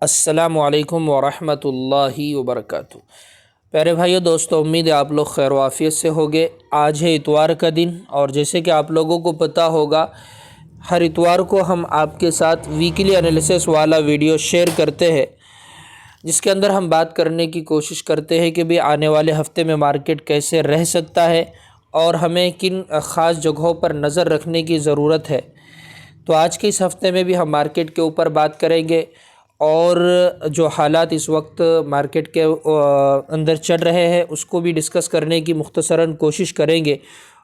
अस्सलामु अलैकुम वरहमतुल्लाहि वबरकातुहू। प्यारे भाइयों दोस्तों, उम्मीद है आप लोग खैर वाफ़ियत से होंगे। आज है इतवार का दिन और जैसे कि आप लोगों को पता होगा, हर इतवार को हम आपके साथ वीकली एनालिसिस वाला वीडियो शेयर करते हैं, जिसके अंदर हम बात करने की कोशिश करते हैं कि भाई आने वाले हफ्ते में मार्केट कैसे रह सकता है और हमें किन ख़ास जगहों पर नज़र रखने की ज़रूरत है। तो आज के इस हफ़्ते में भी हम मार्केट के ऊपर बात करेंगे और जो हालात इस वक्त मार्केट के अंदर चल रहे हैं उसको भी डिस्कस करने की मुख्तसरन कोशिश करेंगे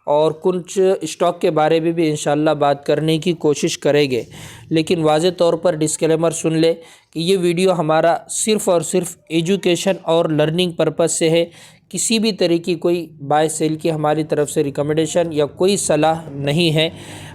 और कुछ स्टॉक के बारे में भी इंशाल्लाह बात करने की कोशिश करेंगे। लेकिन वाज़े तौर पर डिस्क्लेमर सुन ले कि ये वीडियो हमारा सिर्फ़ और सिर्फ एजुकेशन और लर्निंग पर्पज़ से है। किसी भी तरह की कोई बाय सेल की हमारी तरफ से रिकमेंडेशन या कोई सलाह नहीं है।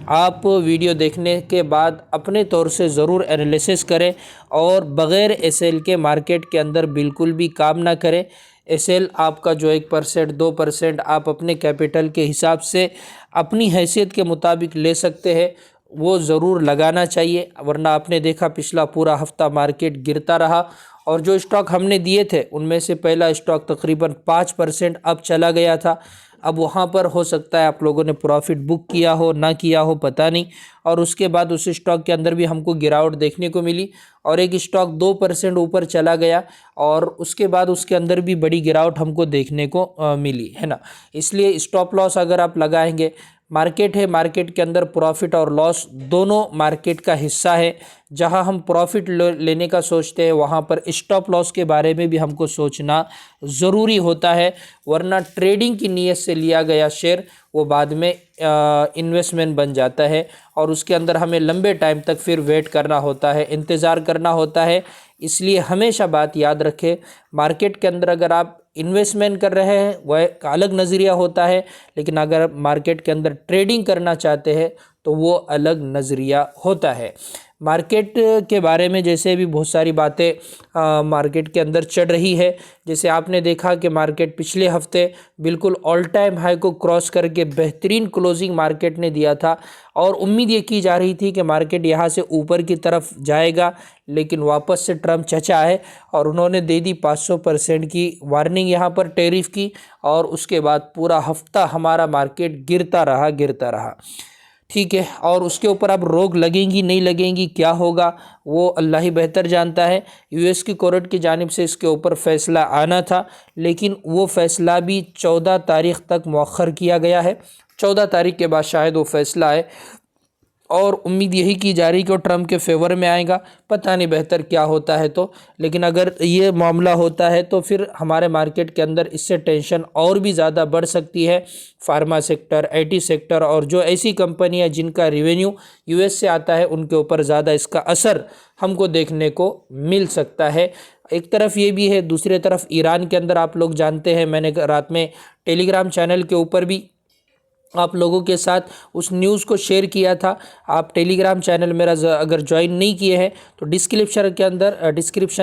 आप वीडियो देखने के बाद अपने तौर से ज़रूर एनालिसिस करें और बग़ैर एसएल के मार्केट के अंदर बिल्कुल भी काम ना करें। एसएल आपका जो 1% 2% आप अपने कैपिटल के हिसाब से अपनी हैसियत के मुताबिक ले सकते हैं, वो ज़रूर लगाना चाहिए। वरना आपने देखा पिछला पूरा हफ्ता मार्केट गिरता रहा और जो स्टॉक हमने दिए थे उनमें से पहला स्टॉक तकरीबन 5% अब चला गया था। अब वहाँ पर हो सकता है आप लोगों ने प्रॉफिट बुक किया हो ना किया हो पता नहीं, और उसके बाद उस स्टॉक के अंदर भी हमको गिरावट देखने को मिली और एक स्टॉक 2% ऊपर चला गया और उसके बाद उसके अंदर भी बड़ी गिरावट हमको देखने को मिली है ना। इसलिए स्टॉप लॉस अगर आप लगाएंगे, मार्केट है, मार्केट के अंदर प्रॉफिट और लॉस दोनों मार्केट का हिस्सा है। जहां हम प्रॉफिट लेने का सोचते हैं वहां पर स्टॉप लॉस के बारे में भी हमको सोचना ज़रूरी होता है, वरना ट्रेडिंग की नीयत से लिया गया शेयर वो बाद में इन्वेस्टमेंट बन जाता है और उसके अंदर हमें लंबे टाइम तक फिर वेट करना होता है, इंतज़ार करना होता है। इसलिए हमेशा बात याद रखें, मार्केट के अंदर अगर आप इन्वेस्टमेंट कर रहे हैं वह एक अलग नज़रिया होता है, लेकिन अगर मार्केट के अंदर ट्रेडिंग करना चाहते हैं तो वो अलग नज़रिया होता है। मार्केट के बारे में जैसे भी बहुत सारी बातें मार्केट के अंदर चल रही है। जैसे आपने देखा कि मार्केट पिछले हफ्ते बिल्कुल ऑल टाइम हाई को क्रॉस करके बेहतरीन क्लोजिंग मार्केट ने दिया था और उम्मीद ये की जा रही थी कि मार्केट यहाँ से ऊपर की तरफ जाएगा, लेकिन वापस से ट्रम्प चचा है और उन्होंने दे दी 500% की वार्निंग यहाँ पर टैरिफ की और उसके बाद पूरा हफ्ता हमारा मार्केट गिरता रहा। ठीक है, और उसके ऊपर अब रोक लगेंगी नहीं लगेंगी क्या होगा वो अल्लाह ही बेहतर जानता है। यूएस की कोर्ट की जानिब से इसके ऊपर फ़ैसला आना था, लेकिन वो फ़ैसला भी 14 तारीख़ तक मौखर किया गया है। 14 तारीख़ के बाद शायद वो फ़ैसला आए और उम्मीद यही की जा रही कि वो ट्रम्प के फेवर में आएगा। पता नहीं बेहतर क्या होता है तो, लेकिन अगर ये मामला होता है तो फिर हमारे मार्केट के अंदर इससे टेंशन और भी ज़्यादा बढ़ सकती है। फार्मा सेक्टर, आईटी सेक्टर और जो ऐसी कंपनियां जिनका रेवेन्यू यूएस से आता है उनके ऊपर ज़्यादा इसका असर हमको देखने को मिल सकता है। एक तरफ ये भी है, दूसरी तरफ ईरान के अंदर आप लोग जानते हैं, मैंने रात में टेलीग्राम चैनल के ऊपर भी आप लोगों के साथ उस न्यूज़ को शेयर किया था। आप टेलीग्राम चैनल मेरा अगर ज्वाइन नहीं किए हैं तो डिस्क्रिप्शन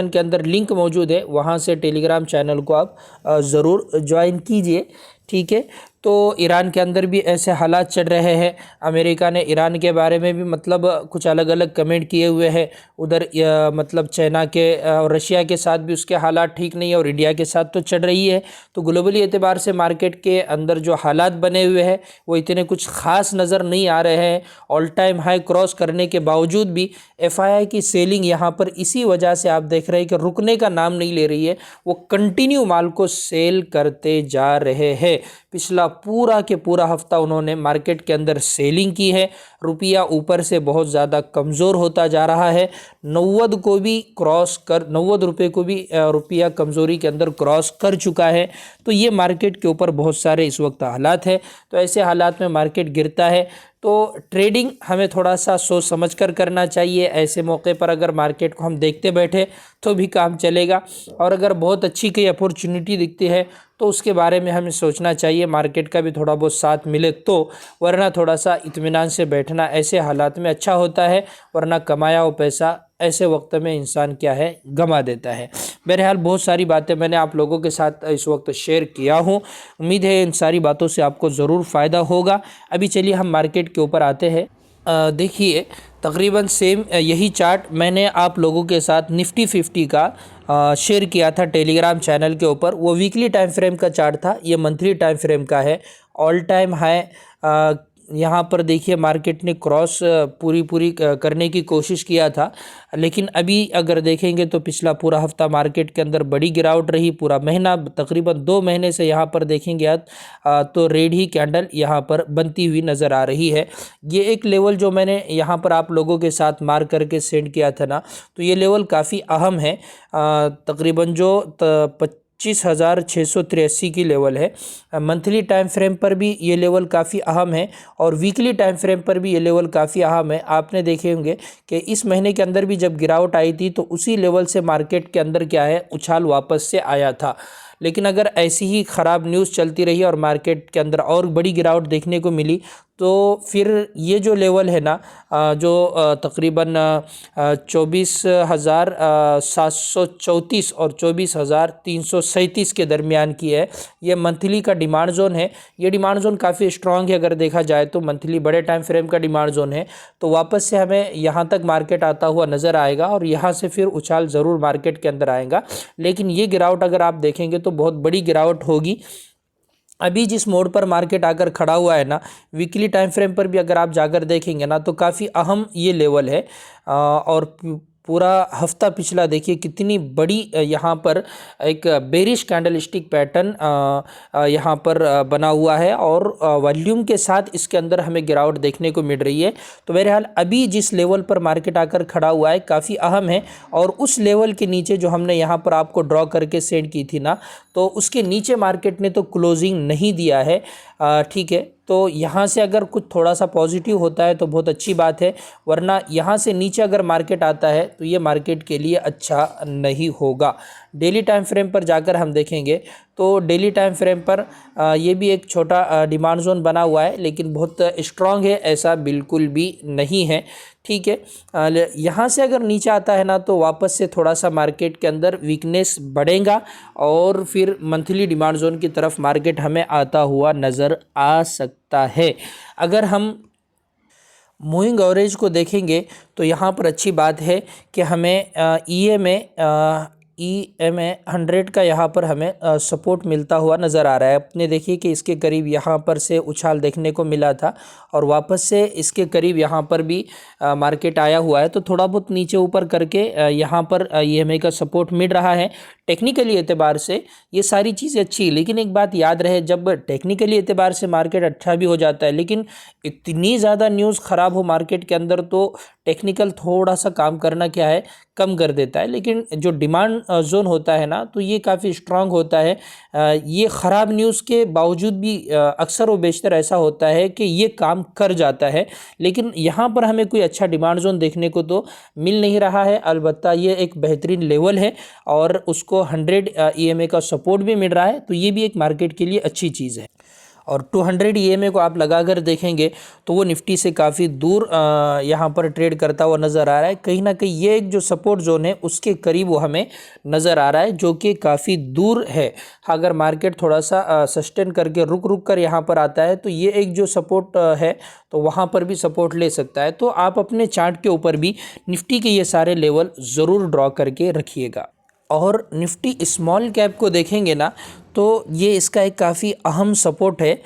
के अंदर लिंक मौजूद है, वहां से टेलीग्राम चैनल को आप ज़रूर ज्वाइन कीजिए। ठीक है, तो ईरान के अंदर भी ऐसे हालात चल रहे हैं। अमेरिका ने ईरान के बारे में भी मतलब कुछ अलग अलग कमेंट किए हुए हैं। उधर मतलब चाइना के और रशिया के साथ भी उसके हालात ठीक नहीं है और इंडिया के साथ तो चल रही है। तो ग्लोबली एतबार से मार्केट के अंदर जो हालात बने हुए हैं वो इतने कुछ ख़ास नज़र नहीं आ रहे हैं। ऑल टाइम हाई क्रॉस करने के बावजूद भी एफआईआई की सेलिंग यहाँ पर इसी वजह से आप देख रहे हैं कि रुकने का नाम नहीं ले रही है, वो कंटिन्यू माल को सेल करते जा रहे हैं। पिछला पूरा के पूरा हफ्ता उन्होंने मार्केट के अंदर सेलिंग की है। रुपया ऊपर से बहुत ज़्यादा कमज़ोर होता जा रहा है। 90 को भी क्रॉस कर 90 रुपये को भी रुपया कमज़ोरी के अंदर क्रॉस कर चुका है। तो ये मार्केट के ऊपर बहुत सारे इस वक्त हालात है। तो ऐसे हालात में मार्केट गिरता है तो ट्रेडिंग हमें थोड़ा सा सोच समझ कर करना चाहिए। ऐसे मौके पर अगर मार्केट को हम देखते बैठे तो भी काम चलेगा, और अगर बहुत अच्छी कोई अपॉर्चुनिटी दिखती है तो उसके बारे में हमें सोचना चाहिए, मार्केट का भी थोड़ा बहुत साथ मिले तो। वरना थोड़ा सा इत्मीनान से बैठना ऐसे हालात में अच्छा होता है, वरना कमाया हुआ पैसा ऐसे वक्त में इंसान क्या है गंवा देता है। बहरहाल बहुत सारी बातें मैंने आप लोगों के साथ इस वक्त शेयर किया हूँ। उम्मीद है इन सारी बातों से आपको ज़रूर फ़ायदा होगा। अभी चलिए हम मार्केट के ऊपर आते हैं। देखिए तकरीबन सेम यही चार्ट मैंने आप लोगों के साथ निफ्टी 50 का शेयर किया था टेलीग्राम चैनल के ऊपर। वो वीकली टाइम फ्रेम का चार्ट था, ये मंथली टाइम फ्रेम का है। ऑल टाइम हाई यहाँ पर देखिए मार्केट ने क्रॉस पूरी करने की कोशिश किया था, लेकिन अभी अगर देखेंगे तो पिछला पूरा हफ्ता मार्केट के अंदर बड़ी गिरावट रही। पूरा महीना तकरीबन 2 महीने से यहाँ पर देखेंगे आप तो रेड ही कैंडल यहाँ पर बनती हुई नज़र आ रही है। ये एक लेवल जो मैंने यहाँ पर आप लोगों के साथ मार्क करके सेंड किया था ना, तो ये लेवल काफ़ी अहम है। तकरीबन जो 25,683 की लेवल है। मंथली टाइम फ्रेम पर भी ये लेवल काफ़ी अहम है और वीकली टाइम फ्रेम पर भी ये लेवल काफ़ी अहम है। आपने देखे होंगे कि इस महीने के अंदर भी जब गिरावट आई थी तो उसी लेवल से मार्केट के अंदर क्या है उछाल वापस से आया था। लेकिन अगर ऐसी ही ख़राब न्यूज़ चलती रही और मार्केट के अंदर और बड़ी गिरावट देखने को मिली तो फिर ये जो लेवल है ना जो तकरीबन 24,734 और 24,337 के दरमियान की है, ये मंथली का डिमांड जोन है। ये डिमांड जोन काफ़ी स्ट्रॉन्ग है, अगर देखा जाए तो मंथली बड़े टाइम फ्रेम का डिमांड जोन है। तो वापस से हमें यहाँ तक मार्केट आता हुआ नज़र आएगा और यहाँ से फिर उछाल ज़रूर मार्केट के अंदर आएगा। लेकिन ये गिरावट अगर आप देखेंगे तो बहुत बड़ी गिरावट होगी। अभी जिस मोड़ पर मार्केट आकर खड़ा हुआ है ना, वीकली टाइम फ्रेम पर भी अगर आप जाकर देखेंगे ना तो काफ़ी अहम ये लेवल है। और पूरा हफ्ता पिछला देखिए कितनी बड़ी यहाँ पर एक बेरिश कैंडल स्टिक पैटर्न यहाँ पर बना हुआ है और वॉल्यूम के साथ इसके अंदर हमें गिरावट देखने को मिल रही है। तो बहरहाल अभी जिस लेवल पर मार्केट आकर खड़ा हुआ है काफ़ी अहम है और उस लेवल के नीचे जो हमने यहाँ पर आपको ड्रॉ करके सेंड की थी ना, तो उसके नीचे मार्केट ने तो क्लोजिंग नहीं दिया है। ठीक है, तो यहाँ से अगर कुछ थोड़ा सा पॉजिटिव होता है तो बहुत अच्छी बात है, वरना यहाँ से नीचे अगर मार्केट आता है तो ये मार्केट के लिए अच्छा नहीं होगा। डेली टाइम फ्रेम पर जाकर हम देखेंगे तो डेली टाइम फ्रेम पर ये भी एक छोटा डिमांड जोन बना हुआ है, लेकिन बहुत स्ट्रॉन्ग है ऐसा बिल्कुल भी नहीं है। ठीक है, यहाँ से अगर नीचे आता है ना तो वापस से थोड़ा सा मार्केट के अंदर वीकनेस बढ़ेगा और फिर मंथली डिमांड जोन की तरफ मार्केट हमें आता हुआ नज़र आ सकता है। अगर हम मूविंग एवरेज को देखेंगे तो यहाँ पर अच्छी बात है कि हमें EMA 100 का यहाँ पर हमें सपोर्ट मिलता हुआ नज़र आ रहा है। अपने देखिए कि इसके करीब यहाँ पर से उछाल देखने को मिला था और वापस से इसके करीब यहाँ पर भी मार्केट आया हुआ है। तो थोड़ा बहुत नीचे ऊपर करके यहाँ पर EMA का सपोर्ट मिल रहा है। टेक्निकली एतबार से ये सारी चीज़ें अच्छी, लेकिन एक बात याद रहे, जब टेक्निकली एतबार से मार्केट अच्छा भी हो जाता है लेकिन इतनी ज़्यादा न्यूज़ ख़राब हो मार्केट के अंदर तो टेक्निकल थोड़ा सा काम करना क्या है कम कर देता है। लेकिन जो डिमांड जोन होता है ना तो ये काफ़ी स्ट्रांग होता है। ये ख़राब न्यूज़ के बावजूद भी अक्सर व बेशतर ऐसा होता है कि ये काम कर जाता है। लेकिन यहाँ पर हमें कोई अच्छा डिमांड जोन देखने को तो मिल नहीं रहा है। अलबत्ता ये एक बेहतरीन लेवल है और उसको 100 EMA का सपोर्ट भी मिल रहा है, तो ये भी एक मार्केट के लिए अच्छी चीज़ है। और 200 EMA को आप लगाकर देखेंगे तो वो निफ्टी से काफ़ी दूर यहाँ पर ट्रेड करता हुआ नज़र आ रहा है। कहीं ना कहीं ये एक जो सपोर्ट जोन है उसके करीब वो हमें नज़र आ रहा है, जो कि काफ़ी दूर है। अगर मार्केट थोड़ा सा सस्टेन करके रुक कर यहाँ पर आता है तो ये एक जो सपोर्ट है तो वहाँ पर भी सपोर्ट ले सकता है। तो आप अपने चार्ट के ऊपर भी निफ्टी के ये सारे लेवल ज़रूर ड्रॉ करके रखिएगा। और निफ्टी स्मॉल कैप को देखेंगे ना तो ये इसका एक काफ़ी अहम सपोर्ट है।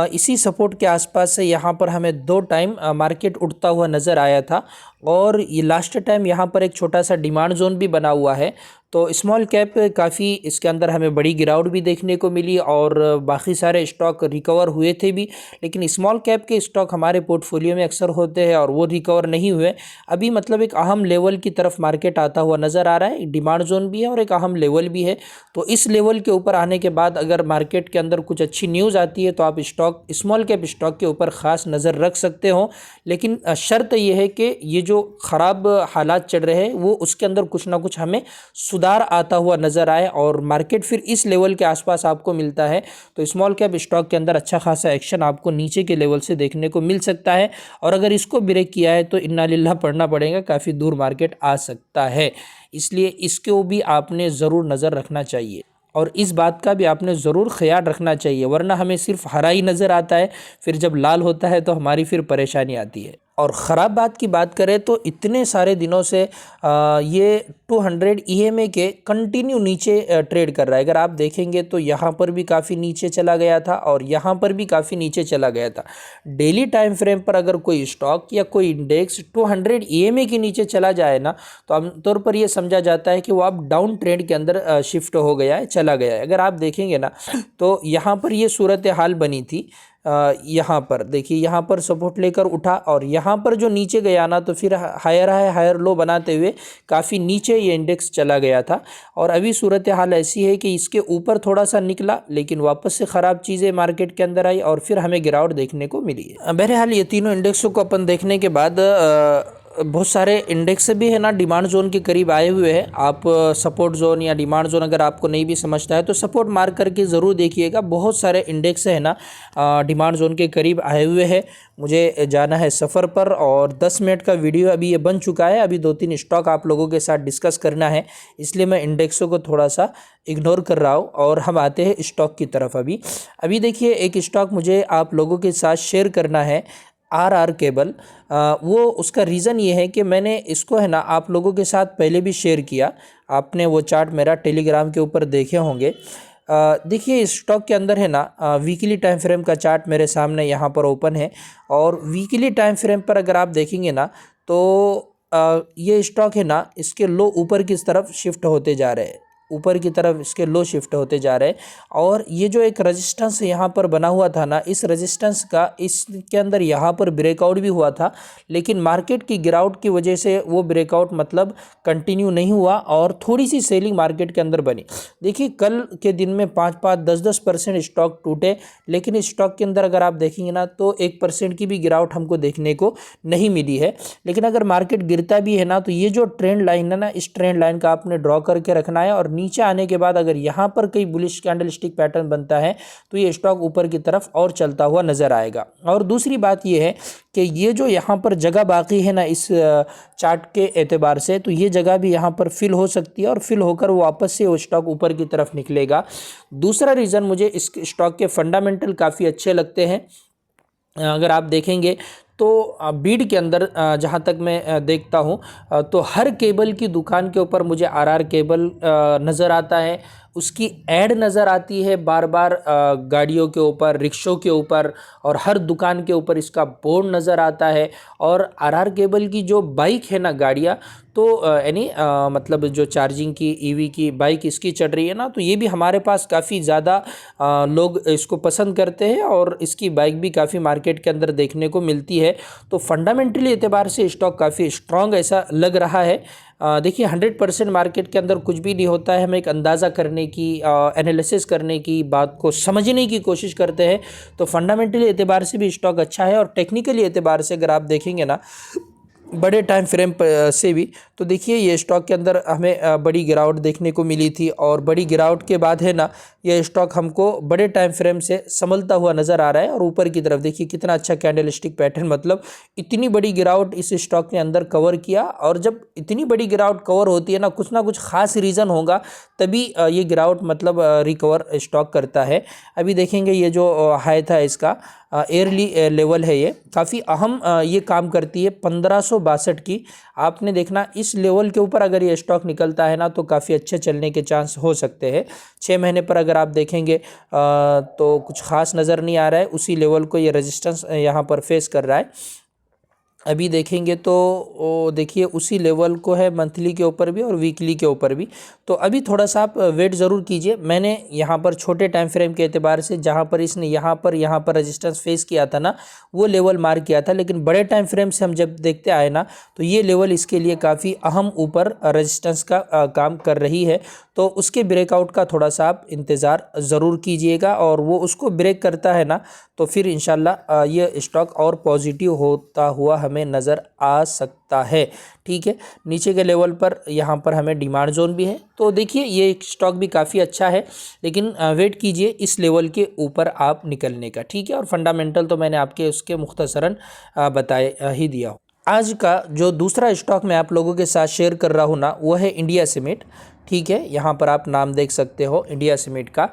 इसी सपोर्ट के आसपास से यहाँ पर हमें 2 टाइम मार्केट उठता हुआ नज़र आया था और ये लास्ट टाइम यहाँ पर एक छोटा सा डिमांड जोन भी बना हुआ है। तो स्मॉल कैप काफ़ी इसके अंदर हमें बड़ी गिरावट भी देखने को मिली और बाकी सारे स्टॉक रिकवर हुए थे भी, लेकिन स्मॉल कैप के स्टॉक हमारे पोर्टफोलियो में अक्सर होते हैं और वो रिकवर नहीं हुए। अभी मतलब एक अहम लेवल की तरफ मार्केट आता हुआ नज़र आ रहा है। डिमांड जोन भी है और एक अहम लेवल भी है। तो इस लेवल के ऊपर आने के बाद अगर मार्केट के अंदर कुछ अच्छी न्यूज़ आती है तो आप स्टॉक स्मॉल कैप स्टॉक के ऊपर ख़ास नज़र रख सकते हो। लेकिन शर्त यह है कि ये जो ख़राब हालात चल रहे हैं वो उसके अंदर कुछ ना कुछ हमें सुधार आता हुआ नज़र आए और मार्केट फिर इस लेवल के आसपास आपको मिलता है तो स्मॉल कैप स्टॉक के अंदर अच्छा खासा एक्शन आपको नीचे के लेवल से देखने को मिल सकता है। और अगर इसको ब्रेक किया है तो इन्ना लिल्लाह पढ़ना पड़ेगा, काफ़ी दूर मार्केट आ सकता है। इसलिए इसको भी आपने ज़रूर नज़र रखना चाहिए और इस बात का भी आपने ज़रूर ख्याल रखना चाहिए, वरना हमें सिर्फ हरा ही नज़र आता है, फिर जब लाल होता है तो हमारी फिर परेशानी आती है। और ख़राब बात की बात करें तो इतने सारे दिनों से ये 200 EMA के कंटिन्यू नीचे ट्रेड कर रहा है। अगर आप देखेंगे तो यहाँ पर भी काफ़ी नीचे चला गया था और यहाँ पर भी काफ़ी नीचे चला गया था। डेली टाइम फ्रेम पर अगर कोई स्टॉक या कोई इंडेक्स 200 EMA के नीचे चला जाए ना, तो आमतौर पर यह समझा जाता है कि वो आप डाउन ट्रेंड के अंदर शिफ्ट हो गया है, चला गया है। अगर आप देखेंगे ना तो यहाँ पर ये सूरत हाल बनी थी। यहाँ पर देखिए, यहाँ पर सपोर्ट लेकर उठा और यहाँ पर जो नीचे गया ना, तो फिर हायर हाई हायर लो बनाते हुए काफ़ी नीचे ये इंडेक्स चला गया था। और अभी सूरत हाल ऐसी है कि इसके ऊपर थोड़ा सा निकला, लेकिन वापस से ख़राब चीज़ें मार्केट के अंदर आई और फिर हमें गिरावट देखने को मिली है। बहरहाल ये तीनों इंडेक्सों को अपन देखने के बाद बहुत सारे इंडेक्स भी है ना डिमांड जोन के करीब आए हुए हैं। आप सपोर्ट जोन या डिमांड जोन अगर आपको नहीं भी समझता है तो सपोर्ट मार्क करके ज़रूर देखिएगा। बहुत सारे इंडेक्स है ना डिमांड जोन के करीब आए हुए हैं। मुझे जाना है सफ़र पर और 10 मिनट का वीडियो अभी ये बन चुका है। अभी 2-3 स्टॉक आप लोगों के साथ डिस्कस करना है, इसलिए मैं इंडेक्सों को थोड़ा सा इग्नोर कर रहा हूँ और हम आते हैं स्टॉक की तरफ। अभी देखिए, एक स्टॉक मुझे आप लोगों के साथ शेयर करना है, RR केबल। वो उसका रीज़न ये है कि मैंने इसको है ना आप लोगों के साथ पहले भी शेयर किया। आपने वो चार्ट मेरा टेलीग्राम के ऊपर देखे होंगे। देखिए, इस स्टॉक के अंदर है ना वीकली टाइम फ्रेम का चार्ट मेरे सामने यहाँ पर ओपन है और वीकली टाइम फ्रेम पर अगर आप देखेंगे ना तो ये स्टॉक है ना, इसके लो ऊपर की तरफ शिफ्ट होते जा रहे हैं, ऊपर की तरफ इसके लो शिफ्ट होते जा रहे हैं। और ये जो एक रेजिस्टेंस यहाँ पर बना हुआ था ना, इस रेजिस्टेंस का इसके अंदर यहाँ पर ब्रेकआउट भी हुआ था, लेकिन मार्केट की गिरावट की वजह से वो ब्रेकआउट मतलब कंटिन्यू नहीं हुआ और थोड़ी सी सेलिंग मार्केट के अंदर बनी। देखिए, कल के दिन में 5-5, 10-10% स्टॉक टूटे, लेकिन इस स्टॉक के अंदर अगर आप देखेंगे ना तो 1% की भी गिरावट हमको देखने को नहीं मिली है। लेकिन अगर मार्केट गिरता भी है ना, तो ये जो ट्रेंड लाइन है ना, इस ट्रेंड लाइन का आपने ड्रॉ करके रखना है और नीचे आने के बाद अगर यहाँ पर कई बुलिश कैंडलस्टिक पैटर्न बनता है तो ये स्टॉक ऊपर की तरफ और चलता हुआ नजर आएगा। और दूसरी बात ये है कि ये जो यहाँ पर जगह बाकी है ना इस चार्ट के एतबार से, तो ये जगह भी यहाँ पर फिल हो सकती है और फिल होकर वापस से वो स्टॉक ऊपर की तरफ निकलेगा। दूसरा रीज़न, मुझे इस स्टॉक के फंडामेंटल काफ़ी अच्छे लगते हैं। अगर आप देखेंगे तो बीड के अंदर जहाँ तक मैं देखता हूँ तो हर केबल की दुकान के ऊपर मुझे RR केबल नज़र आता है। उसकी ऐड नज़र आती है बार बार गाड़ियों के ऊपर, रिक्शों के ऊपर और हर दुकान के ऊपर इसका बोर्ड नज़र आता है। और RR केबल की जो बाइक है ना, गाड़ियाँ, तो यानी मतलब जो चार्जिंग की EV की बाइक इसकी चल रही है ना, तो ये भी हमारे पास काफ़ी ज़्यादा लोग इसको पसंद करते हैं और इसकी बाइक भी काफ़ी मार्केट के अंदर देखने को मिलती है। तो फंडामेंटली एतबार से स्टॉक काफ़ी स्ट्रॉन्ग ऐसा लग रहा है। देखिए, 100% मार्केट के अंदर कुछ भी नहीं होता है। हम एक अंदाज़ा करने की, एनालिसिस करने की, बात को समझने की कोशिश करते हैं। तो फंडामेंटली एतबार से भी स्टॉक अच्छा है और टेक्निकली एतबार से अगर आप देखेंगे ना बड़े टाइम फ्रेम से भी, तो देखिए ये स्टॉक के अंदर हमें बड़ी गिरावट देखने को मिली थी और बड़ी गिरावट के बाद है ना ये स्टॉक हमको बड़े टाइम फ्रेम से संभलता हुआ नज़र आ रहा है। और ऊपर की तरफ देखिए कितना अच्छा कैंडलस्टिक पैटर्न, मतलब इतनी बड़ी गिरावट इस स्टॉक ने अंदर कवर किया। और जब इतनी बड़ी गिरावट कवर होती है ना कुछ खास रीज़न होगा तभी ये गिरावट मतलब रिकवर स्टॉक करता है। अभी देखेंगे ये जो हाई था इसका एयरली लेवल है, ये काफ़ी अहम ये काम करती है 1562 की। आपने देखना इस लेवल के ऊपर अगर ये स्टॉक निकलता है ना तो काफ़ी अच्छे चलने के चांस हो सकते हैं। 6 महीने पर अगर आप देखेंगे तो कुछ खास नज़र नहीं आ रहा है, उसी लेवल को ये रेजिस्टेंस यहाँ पर फेस कर रहा है। अभी देखेंगे तो देखिए उसी लेवल को है मंथली के ऊपर भी और वीकली के ऊपर भी। तो अभी थोड़ा सा आप वेट ज़रूर कीजिए। मैंने यहाँ पर छोटे टाइम फ्रेम के एतबार से जहाँ पर इसने यहाँ पर रेजिस्टेंस फेस किया था ना, वो लेवल मार्क किया था। लेकिन बड़े टाइम फ्रेम से हम जब देखते आए ना तो ये लेवल इसके लिए काफ़ी अहम ऊपर रेजिस्टेंस का काम कर रही है। तो उसके ब्रेकआउट का थोड़ा सा आप इंतज़ार ज़रूर कीजिएगा और वो उसको ब्रेक करता है ना तो फिर इंशाल्लाह ये स्टॉक और पॉजिटिव होता हुआ हमें नज़र आ सकता है। ठीक है, नीचे के लेवल पर यहाँ पर हमें डिमांड जोन भी है। तो देखिए ये स्टॉक भी काफ़ी अच्छा है, लेकिन वेट कीजिए इस लेवल के ऊपर आप निकलने का। ठीक है, और फंडामेंटल तो मैंने आपके उसके मुख्तसरन बताए ही दिया। आज का जो दूसरा स्टॉक मैं आप लोगों के साथ शेयर कर रहा हूँ ना, वो है इंडिया सीमेंट। ठीक है, यहाँ पर आप नाम देख सकते हो इंडिया सीमेंट का।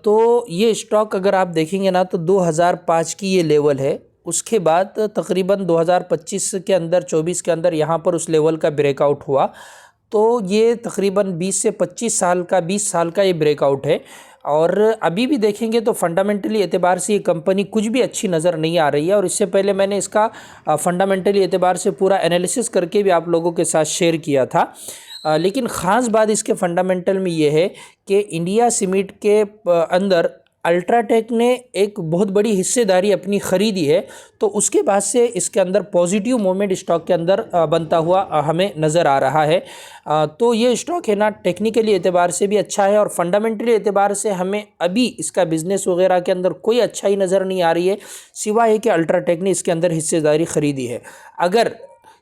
तो ये स्टॉक अगर आप देखेंगे ना तो 2005 की ये लेवल है उसके बाद तकरीबन 2025 के अंदर 24 के अंदर यहाँ पर उस लेवल का ब्रेकआउट हुआ। तो ये तकरीबन 20 से 25 साल का 20 साल का ये ब्रेकआउट है। और अभी भी देखेंगे तो फंडामेंटली एतबार से ये कंपनी कुछ भी अच्छी नज़र नहीं आ रही है। और इससे पहले मैंने इसका फंडामेंटली एतबार से पूरा एनालिसिस करके भी आप लोगों के साथ शेयर किया था। लेकिन ख़ास बात इसके फंडामेंटल में ये है कि इंडिया सीमेंट के अंदर अल्ट्राटेक ने एक बहुत बड़ी हिस्सेदारी अपनी ख़रीदी है। तो उसके बाद से इसके अंदर पॉजिटिव मोमेंट स्टॉक के अंदर बनता हुआ हमें नज़र आ रहा है। तो ये स्टॉक है ना, टेक्निकली एतबार से भी अच्छा है और फंडामेंटली एतबार से हमें अभी इसका बिज़नेस वगैरह के अंदर कोई अच्छाई नज़र नहीं आ रही है, सिवाय है कि अल्ट्राटेक ने इसके अंदर हिस्सेदारी ख़रीदी है। अगर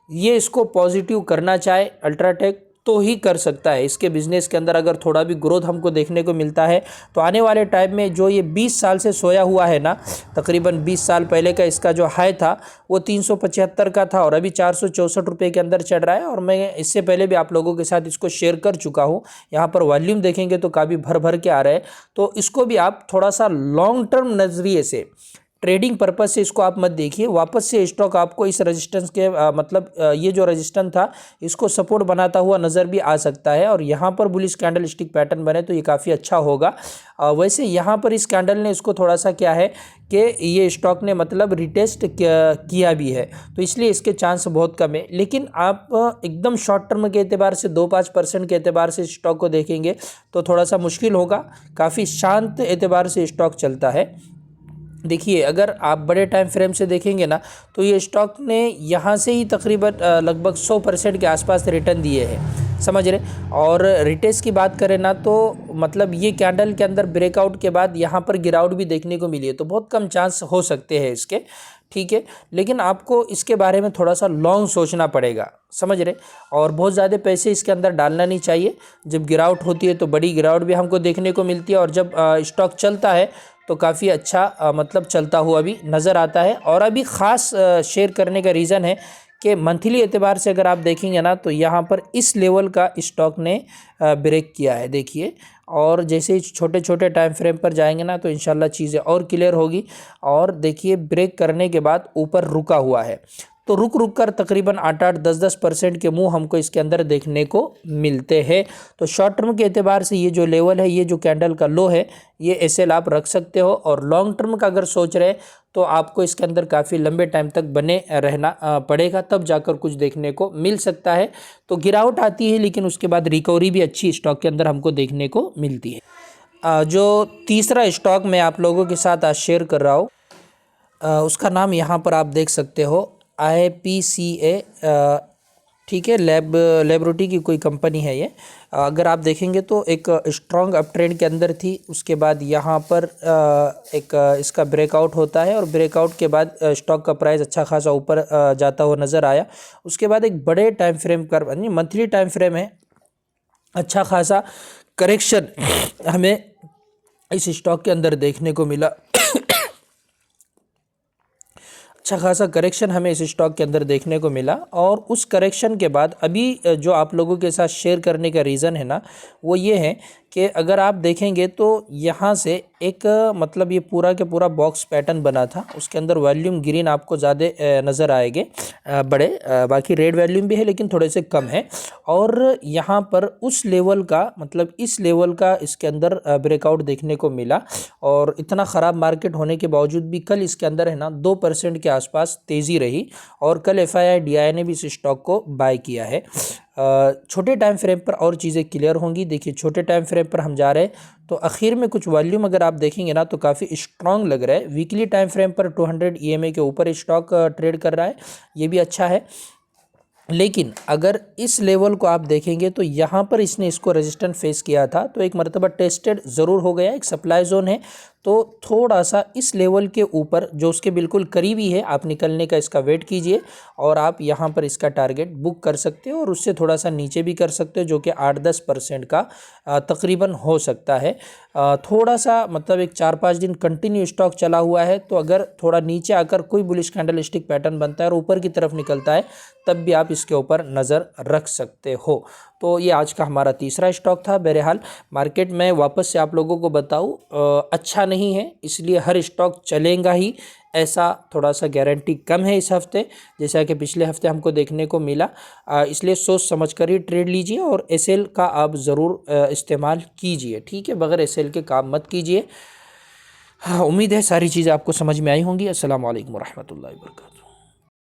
ये इसको पॉजिटिव करना चाहे अल्ट्राटेक तो ही कर सकता है। इसके बिज़नेस के अंदर अगर थोड़ा भी ग्रोथ हमको देखने को मिलता है तो आने वाले टाइम में जो ये 20 साल से सोया हुआ है ना, तकरीबन 20 साल पहले का इसका जो हाई था वो 375 का था और अभी 464 रुपये के अंदर चढ़ रहा है। और मैं इससे पहले भी आप लोगों के साथ इसको शेयर कर चुका हूँ। यहाँ पर वॉल्यूम देखेंगे तो काफ़ी भर भर के आ रहे हैं। तो इसको भी आप थोड़ा सा लॉन्ग टर्म नज़रिए से, ट्रेडिंग पर्पज से इसको आप मत देखिए। वापस से स्टॉक आपको इस रेजिस्टेंस के ये जो रेजिस्टेंस था इसको सपोर्ट बनाता हुआ नज़र भी आ सकता है। और यहाँ पर बुलिश कैंडल स्टिक पैटर्न बने तो ये काफ़ी अच्छा होगा। वैसे यहाँ पर इस कैंडल ने इसको थोड़ा सा क्या है कि ये स्टॉक ने रिटेस्ट किया भी है, तो इसलिए इसके चांस बहुत कम है। लेकिन आप एकदम शॉर्ट टर्म के एतबार से 2-5% के एतबार से स्टॉक को देखेंगे तो थोड़ा सा मुश्किल होगा। काफ़ी शांत एतबार से स्टॉक चलता है। देखिए, अगर आप बड़े टाइम फ्रेम से देखेंगे ना तो ये स्टॉक ने यहाँ से ही तकरीबन लगभग 100% के आसपास रिटर्न दिए हैं, समझ रहे। और रिटेस्ट की बात करें ना तो ये कैंडल के अंदर ब्रेकआउट के बाद यहाँ पर गिरावट भी देखने को मिली है, तो बहुत कम चांस हो सकते हैं इसके, ठीक है। लेकिन आपको इसके बारे में थोड़ा सा लॉन्ग सोचना पड़ेगा, समझ रहे। और बहुत ज़्यादा पैसे इसके अंदर डालना नहीं चाहिए। जब गिरावट होती है तो बड़ी गिरावट भी हमको देखने को मिलती है, और जब स्टॉक चलता है तो काफ़ी अच्छा चलता हुआ भी नज़र आता है। और अभी ख़ास शेयर करने का रीज़न है कि मंथली एतबार से अगर आप देखेंगे ना तो यहाँ पर इस लेवल का स्टॉक ने ब्रेक किया है, देखिए। और जैसे ही छोटे छोटे टाइम फ्रेम पर जाएंगे ना तो इंशाल्लाह चीज़ें और क्लियर होगी। और देखिए, ब्रेक करने के बाद ऊपर रुका हुआ है, तो रुक रुक कर तकरीबन 8-8, 10-10% के मुंह हमको इसके अंदर देखने को मिलते हैं। तो शॉर्ट टर्म के एतबार से ये जो लेवल है, ये जो कैंडल का लो है, ये एसएल आप रख सकते हो। और लॉन्ग टर्म का अगर सोच रहे तो आपको इसके अंदर काफ़ी लंबे टाइम तक बने रहना पड़ेगा, तब जाकर कुछ देखने को मिल सकता है। तो गिरावट आती है लेकिन उसके बाद रिकवरी भी अच्छी स्टॉक के अंदर हमको देखने को मिलती है। जो तीसरा स्टॉक मैं आप लोगों के साथ आज शेयर कर रहा हूँ, उसका नाम यहाँ पर आप देख सकते हो, IPCA, ठीक है। लेबोरेटरी की कोई कंपनी है ये। अगर आप देखेंगे तो एक स्ट्रॉन्ग अप ट्रेंड के अंदर थी, उसके बाद यहाँ पर एक इसका ब्रेकआउट होता है और ब्रेकआउट के बाद स्टॉक का प्राइस अच्छा खासा ऊपर जाता हुआ नज़र आया। उसके बाद एक बड़े टाइम फ्रेम कर, मंथली टाइम फ्रेम है, अच्छा खासा करेक्शन हमें इस स्टॉक के अंदर देखने को मिला। अच्छा खासा करेक्शन हमें इस स्टॉक के अंदर देखने को मिला। और उस करेक्शन के बाद अभी जो आप लोगों के साथ शेयर करने का रीज़न है ना, वो ये है कि अगर आप देखेंगे तो यहाँ से एक ये पूरा के पूरा बॉक्स पैटर्न बना था, उसके अंदर वॉल्यूम ग्रीन आपको ज़्यादा नज़र आएंगे, बड़े बाकी रेड वॉल्यूम भी है लेकिन थोड़े से कम है। और यहाँ पर उस लेवल का इस लेवल का इसके अंदर ब्रेकआउट देखने को मिला। और इतना ख़राब मार्केट होने के बावजूद भी कल इसके अंदर है ना 2% के आसपास तेज़ी रही। और कल FII DI ने भी इस स्टॉक को बाय किया है। छोटे टाइम फ्रेम पर और चीज़ें क्लियर होंगी। देखिए, छोटे टाइम फ्रेम पर हम जा रहे हैं तो आखिर में कुछ वॉल्यूम अगर आप देखेंगे ना तो काफ़ी स्ट्रॉन्ग लग रहा है। वीकली टाइम फ्रेम पर 200 EMA के ऊपर स्टॉक ट्रेड कर रहा है, ये भी अच्छा है। लेकिन अगर इस लेवल को आप देखेंगे तो यहाँ पर इसने इसको रेजिस्टेंस फेस किया था, तो एक मरतबा टेस्टेड ज़रूर हो गया, एक सप्लाई जोन है। तो थोड़ा सा इस लेवल के ऊपर जो उसके बिल्कुल करीबी है, आप निकलने का इसका वेट कीजिए और आप यहाँ पर इसका टारगेट बुक कर सकते हो और उससे थोड़ा सा नीचे भी कर सकते हो, जो कि 8-10% का तकरीबन हो सकता है। थोड़ा सा एक 4-5 दिन कंटिन्यू स्टॉक चला हुआ है, तो अगर थोड़ा नीचे आकर कोई बुलिश कैंडल स्टिक पैटर्न बनता है और ऊपर की तरफ निकलता है तब भी आप इसके ऊपर नज़र रख सकते हो। तो ये आज का हमारा तीसरा स्टॉक था। बहरहाल मार्केट में वापस से आप लोगों को बताऊँ अच्छा नहीं है, इसलिए हर स्टॉक चलेगा ही, ऐसा थोड़ा सा गारंटी कम है इस हफ्ते, जैसा कि पिछले हफ्ते हमको देखने को मिला। इसलिए सोच समझ कर ही ट्रेड लीजिए और एसएल का आप ज़रूर इस्तेमाल कीजिए, ठीक है, बगैर एसएल के काम मत कीजिए। हाँ, उम्मीद है सारी चीज़ें आपको समझ में आई होंगी। अस्सलाम वालेकुम रहमतुल्लाहि व बरकातहू।